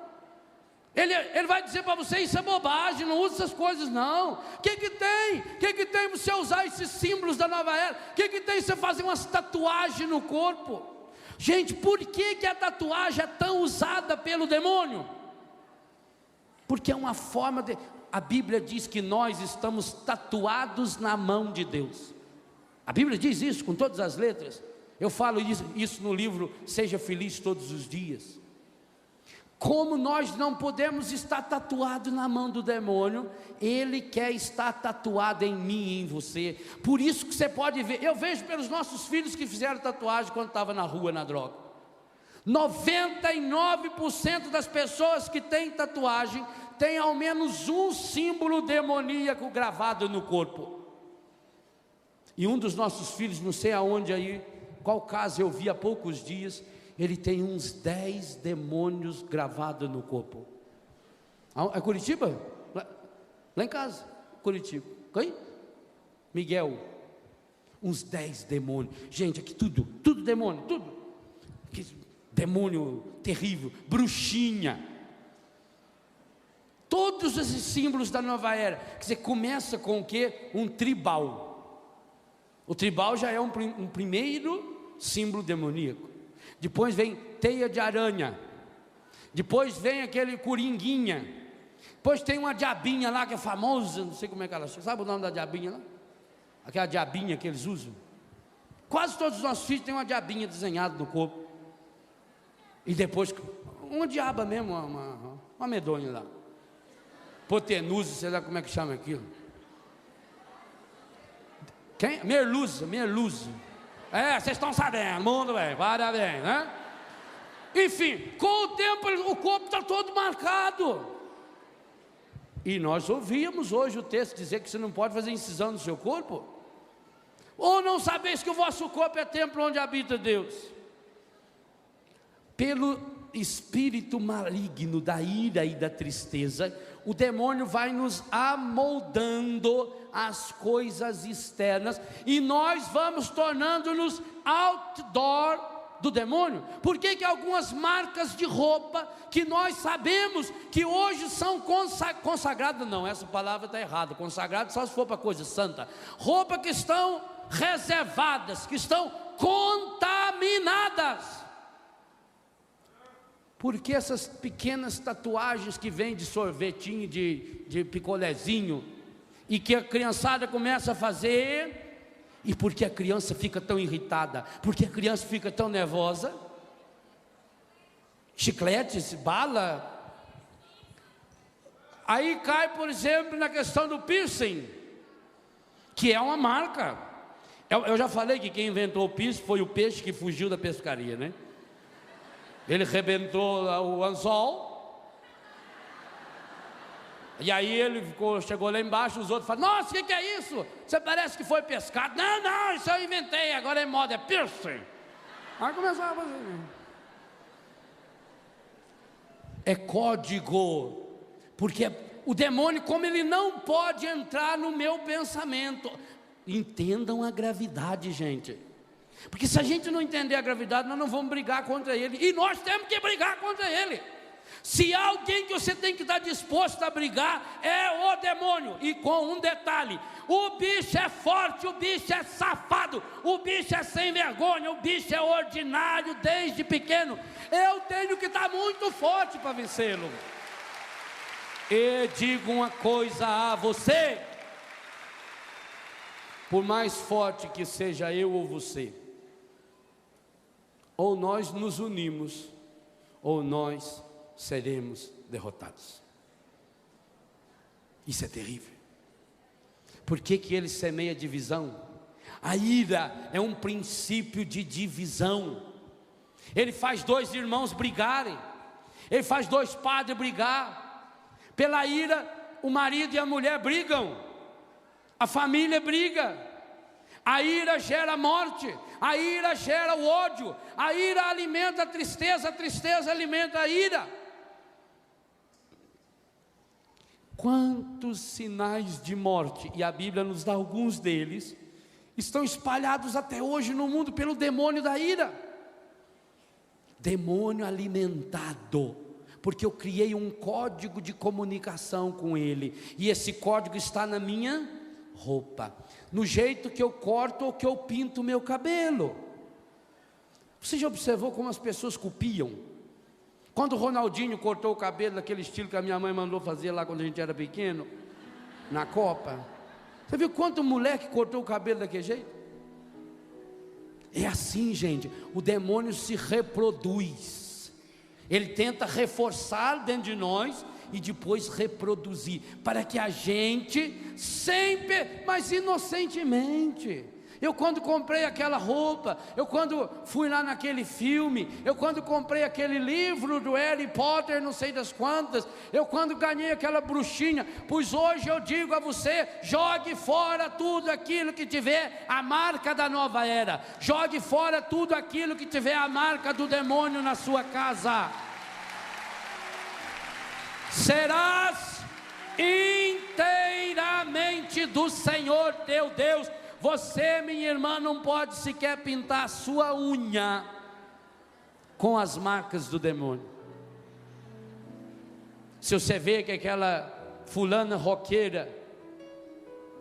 Ele vai dizer para você: isso é bobagem, não usa essas coisas não. O que tem? O que tem você usar esses símbolos da nova era? O que tem você fazer umas tatuagens no corpo? Gente, por que a tatuagem é tão usada pelo demônio? Porque é uma forma de... A Bíblia diz que nós estamos tatuados na mão de Deus. A Bíblia diz isso com todas as letras. Eu falo isso no livro Seja Feliz Todos os Dias. Como nós não podemos estar tatuados na mão do demônio, ele quer estar tatuado em mim e em você. Por isso que você pode ver, eu vejo pelos nossos filhos que fizeram tatuagem quando estavam na rua, na droga. 99% das pessoas que têm tatuagem tem ao menos um símbolo demoníaco gravado no corpo. E um dos nossos filhos, não sei aonde aí, qual caso eu vi há poucos dias, ele tem uns 10 demônios gravados no corpo. É Curitiba? Lá em casa, Curitiba. Quem? Miguel. Uns 10 demônios. Gente, aqui tudo demônio, tudo. Demônio terrível, bruxinha. Todos esses símbolos da nova era. Quer dizer, começa com o quê? Um tribal. O tribal já é um primeiro símbolo demoníaco. Depois vem teia de aranha. Depois vem aquele coringuinha. Depois tem uma diabinha lá que é famosa, não sei como é que ela chama. Sabe o nome da diabinha lá? Aquela diabinha que eles usam. Quase todos os nossos filhos têm uma diabinha desenhada no corpo. E depois, uma diaba mesmo, uma medonha lá. Hipotenusa, sei lá como é que chama aquilo. Quem? Merluza. Vocês estão sabendo, mundo bem, parabéns, né? Enfim, com o tempo o corpo está todo marcado. E nós ouvíamos hoje o texto dizer que você não pode fazer incisão no seu corpo. Ou não sabeis que o vosso corpo é templo onde habita Deus? Pelo espírito maligno da ira e da tristeza, o demônio vai nos amoldando as coisas externas, e nós vamos tornando-nos outdoor do demônio. Por que algumas marcas de roupa que nós sabemos que hoje são consagradas, não, essa palavra está errada, consagrado só se for para coisa santa, roupa que estão reservadas, que estão contaminadas. Porque essas pequenas tatuagens que vêm de sorvetinho, de picolézinho, e que a criançada começa a fazer, e porque a criança fica tão irritada, porque a criança fica tão nervosa, chicletes, bala, aí cai, por exemplo, na questão do piercing, que é uma marca. Eu já falei que quem inventou o piercing foi o peixe que fugiu da pescaria, né? Ele rebentou o anzol, e aí ele chegou lá embaixo, os outros falaram: nossa, o que é isso? Você parece que foi pescado. Não, isso eu inventei, agora é moda, é piercing. Aí começava a fazer. É código, porque o demônio, como ele não pode entrar no meu pensamento, entendam a gravidade, gente. Porque se a gente não entender a gravidade, nós não vamos brigar contra ele. E nós temos que brigar contra ele. Se há alguém que você tem que estar disposto a brigar, é o demônio. E com um detalhe: o bicho é forte, o bicho é safado, o bicho é sem vergonha, o bicho é ordinário desde pequeno. Eu tenho que estar muito forte para vencê-lo. E digo uma coisa a você: por mais forte que seja eu ou você, ou nós nos unimos, ou nós seremos derrotados. Isso é terrível. Por que ele semeia divisão? A ira é um princípio de divisão. Ele faz dois irmãos brigarem, ele faz dois padres brigar. Pela ira, o marido e a mulher brigam, a família briga. A ira gera morte, a ira gera o ódio, a ira alimenta a tristeza alimenta a ira. Quantos sinais de morte, e a Bíblia nos dá alguns deles, estão espalhados até hoje no mundo pelo demônio da ira. Demônio alimentado, porque eu criei um código de comunicação com ele, e esse código está na minha roupa, no jeito que eu corto ou que eu pinto o meu cabelo. Você já observou como as pessoas copiam? Quando o Ronaldinho cortou o cabelo daquele estilo que a minha mãe mandou fazer lá quando a gente era pequeno, na copa. Você viu quanto moleque cortou o cabelo daquele jeito? É assim, gente, o demônio se reproduz. Ele tenta reforçar dentro de nós e depois reproduzir, para que a gente sempre, mas inocentemente. Eu quando comprei aquela roupa, eu quando fui lá naquele filme, eu quando comprei aquele livro do Harry Potter, não sei das quantas, eu quando ganhei aquela bruxinha, pois hoje eu digo a você, jogue fora tudo aquilo que tiver a marca da nova era, jogue fora tudo aquilo que tiver a marca do demônio na sua casa. Serás inteiramente do Senhor teu Deus. Você, minha irmã, não pode sequer pintar a sua unha com as marcas do demônio. Se você vê que aquela fulana roqueira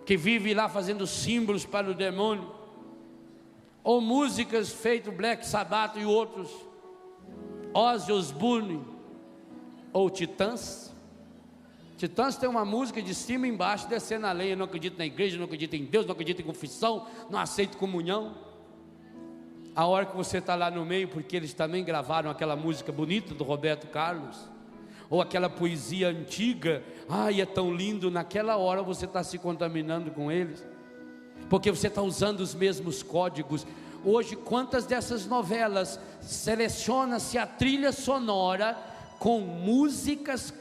que vive lá fazendo símbolos para o demônio, ou músicas feitas Black Sabbath e outros, Ozzy Osbourne ou Titãs. Titãs tem uma música de cima e embaixo, descendo a lenha. Não acredito na igreja, não acredito em Deus, não acredito em confissão, não aceito comunhão. A hora que você está lá no meio, porque eles também gravaram aquela música bonita do Roberto Carlos, ou aquela poesia antiga, ai é tão lindo, naquela hora você está se contaminando com eles, porque você está usando os mesmos códigos. Hoje, quantas dessas novelas seleciona-se a trilha sonora com músicas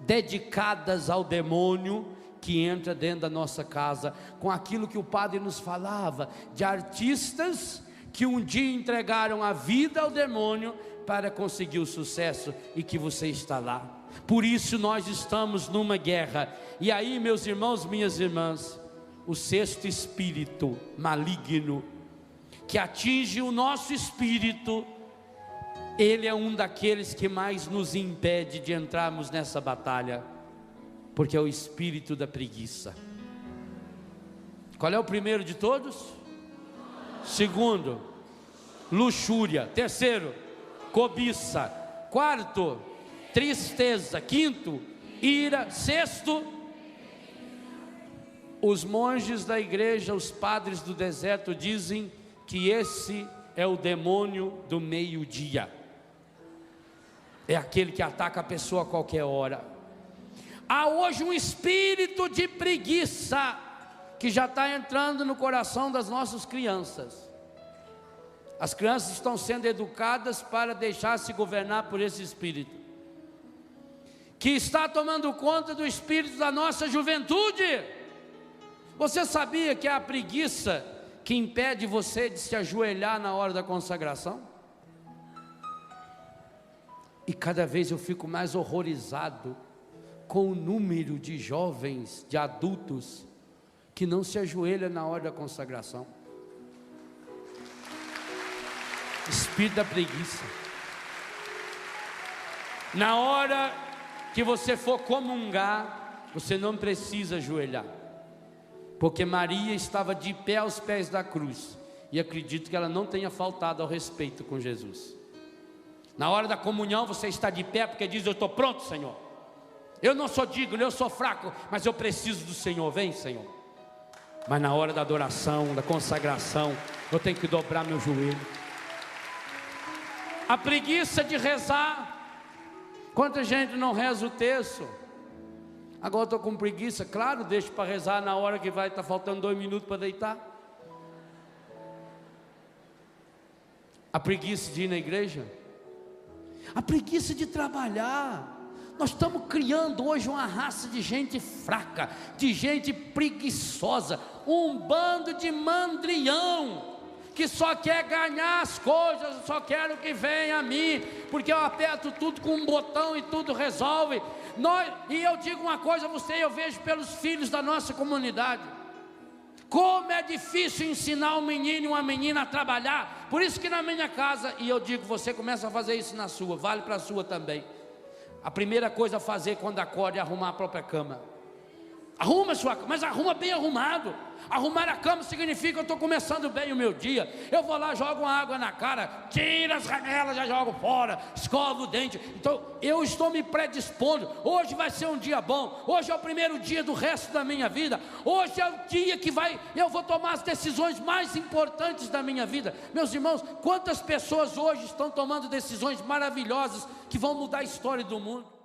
dedicadas ao demônio que entra dentro da nossa casa, com aquilo que o padre nos falava, de artistas que um dia entregaram a vida ao demônio para conseguir o sucesso, e que você está lá. Por isso nós estamos numa guerra. E aí, meus irmãos, minhas irmãs, o sexto espírito maligno que atinge o nosso espírito, ele é um daqueles que mais nos impede de entrarmos nessa batalha, porque é o espírito da preguiça. Qual é o primeiro de todos? Segundo, luxúria. Terceiro, cobiça. Quarto, tristeza. Quinto, ira. Sexto, os monges da igreja, os padres do deserto dizem que esse é o demônio do meio-dia. É aquele que ataca a pessoa a qualquer hora. Há hoje um espírito de preguiça que já está entrando no coração das nossas crianças. As crianças estão sendo educadas para deixar-se governar por esse espírito, que está tomando conta do espírito da nossa juventude. Você sabia que é a preguiça que impede você de se ajoelhar na hora da consagração? E cada vez eu fico mais horrorizado com o número de jovens, de adultos, que não se ajoelham na hora da consagração. Espírito da preguiça. Na hora que você for comungar, você não precisa ajoelhar, porque Maria estava de pé aos pés da cruz, e acredito que ela não tenha faltado ao respeito com Jesus. Na hora da comunhão você está de pé, porque diz: eu estou pronto, Senhor, eu não sou digno, eu sou fraco, mas eu preciso do Senhor, vem, Senhor. Mas na hora da adoração, da consagração, eu tenho que dobrar meu joelho. A preguiça de rezar. Quanta gente não reza o terço? Agora estou com preguiça. Claro, deixo para rezar na hora que vai estar faltando 2 minutos para deitar. A preguiça de ir na igreja. A preguiça de trabalhar. Nós estamos criando hoje uma raça de gente fraca, de gente preguiçosa, um bando de mandrião, que só quer ganhar as coisas, só quero que venha a mim, porque eu aperto tudo com um botão e tudo resolve. E eu digo uma coisa a você, eu vejo pelos filhos da nossa comunidade, como é difícil ensinar um menino e uma menina a trabalhar. Por isso que na minha casa, e eu digo, você começa a fazer isso na sua, vale para a sua também. A primeira coisa a fazer quando acorda é arrumar a própria cama. Arruma a sua cama, mas arruma bem arrumado. Arrumar a cama significa que eu estou começando bem o meu dia. Eu vou lá, jogo uma água na cara, tiro as ramelas, já jogo fora, escovo o dente. Então eu estou me predispondo. Hoje vai ser um dia bom. Hoje é o primeiro dia do resto da minha vida. Hoje é o dia que eu vou tomar as decisões mais importantes da minha vida. Meus irmãos, quantas pessoas hoje estão tomando decisões maravilhosas que vão mudar a história do mundo?